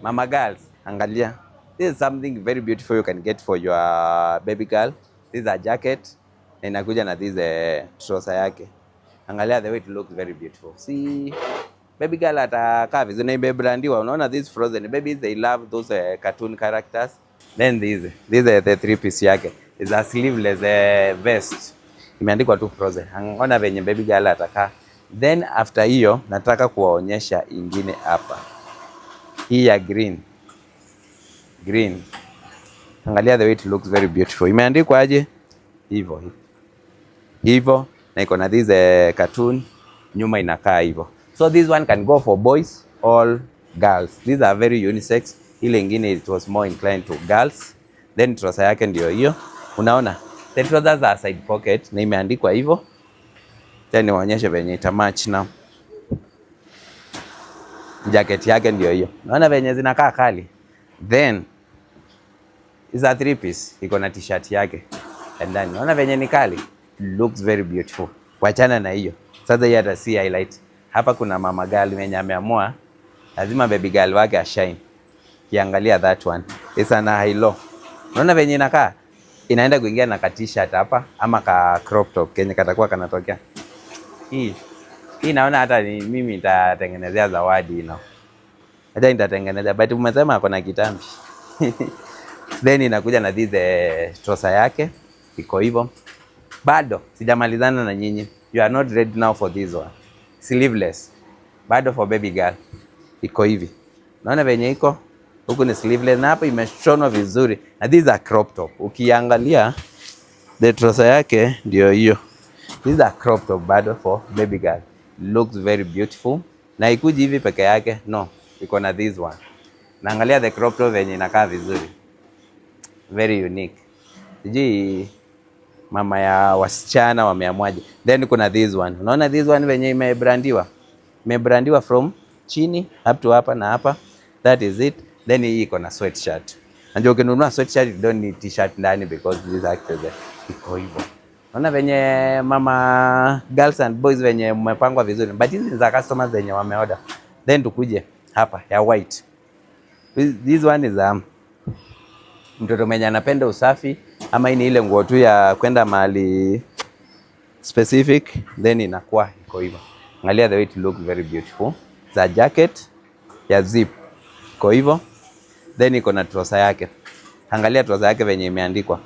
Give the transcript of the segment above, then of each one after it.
Mama girls, angalia. This is something very beautiful you can get for your baby girl. This is a jacket na inakuja na this trouser yake. Angalia the way it looks very beautiful. See, baby girl atakaa vizuri na imebrandiwa. Unaona these Frozen babies, they love those cartoon characters. Then this is the three piece yake. Is a sleeveless vest. Imeandikwa tu Frozen. Angaona venye baby girl atakaa. Then after hiyo nataka kuwaonyesha ingine hapa. Hii ya green. Angalia the way it looks very beautiful. Imeandikwa aje? Hivyo na iko na this cartoon nyuma inakaa hivyo. So this one can go for boys or girls. These are very unisex. Ile ingine it was more inclined to girls. Then trouser yake ndio hiyo. Unaona? The trousers are side pocket na imeandikwa hivyo. Then niwaonyeshe venye ita match na jacket yake ndio hiyo. Unaona venye zinakaa kali. Then is a three piece. Iko na t-shirt yake. And then unaona venye ni kali. Looks very beautiful. Wachana na hiyo. Sasa hii hata si highlight. Hapa kuna mama girl mwenye ameamua lazima baby girl wake ashine. Kiangalia that one. Isa na high low. Unaona venye inakaa? Inaenda kuingia na ka t-shirt hapa ama ka crop top kenye katakuwa kanatokea. Hii naona hata ni mimi nitatengenezea zawadi ino. Hata nitatengenezea but umesema ako na kitambi. Then inakuja na this trouser yake. Iko hivyo. Bado sijamalizana na nyinyi. You are not ready now for this one. Sleeveless. Bado for baby girl. Iko hivi. Naona venye iko? Huku ni sleeveless na hapa imeshonwa vizuri. Na this is a crop top. Ukiangalia the trouser yake ndio hiyo. This is a crop top bado for baby girl. Looks very beautiful. Na ikuji hivi peke yake. No. Iko na this one. Naangalia the crop top venye inakaa vizuri. Very unique. Sijui mama ya wasichana wameamwaje. Then kuna this one. Unaona this one venye imebrandiwa? Imebrandiwa from chini up to hapa na hapa. That is it. Then hii iko na sweatshirt. Anjo ukinunua sweatshirt you don't need t-shirt ndani because this actually iko hivyo. Unaona venye mama girls and boys venye mmepangwa vizuri. But hizi za customers venye wameorder. Then tukuje hapa ya white. This one is mtoto mwenye anapenda usafi ama ni ile nguo tu ya kwenda mahali specific, then inakuwa iko hivyo. Angalia the way it look very beautiful. Za jacket ya zip iko hivyo. Then iko na trouser yake. Angalia trouser yake venye imeandikwa.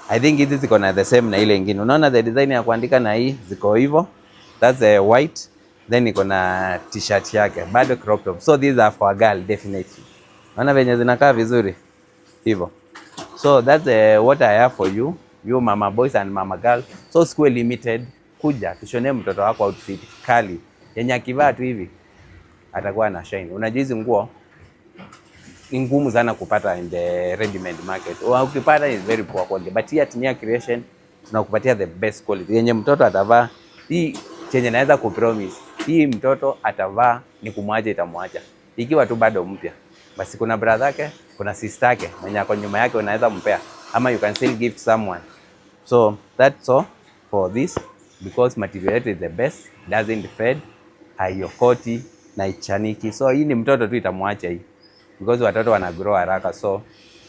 I think hizi ziko na the same na ile nyingine. Unaona the design ya kuandika na hii ziko hivyo. That's a white. Then iko na t-shirt yake. Bado crop top. So these are for a girl definitely. Unaona venye zinakaa vizuri hivyo. So that's what I have for you. You mama boys and mama girl. So School Limited, kuja tushone mtoto wako outfit kali yenye akivaa tu hivi atakuwa na shine. Unajua hizi nguo ni ngumu sana kupata in the ready made market. Ukipata is very poor quality. But here at Nia Creation tunakupatia the best quality. Yenye mtoto atavaa hii chenye naweza kupromise. Hii mtoto atavaa ni kumwacha itamwacha. Ikiwa tu bado mpya. Basi kuna brother yake, kuna sister yake mwenye ako nyuma yake unaweza mpea ama you can still gift someone. So that's all for this because material is the best, doesn't fade, haiokoti na ichaniki. So hii ni mtoto tu itamwacha hii because watoto wana grow haraka, so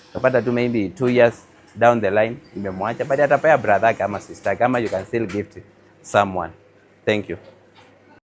utapata tu maybe 2 years down the line imemwacha, but atapea brother yake ama sister yake ama you can still gift someone. Thank you.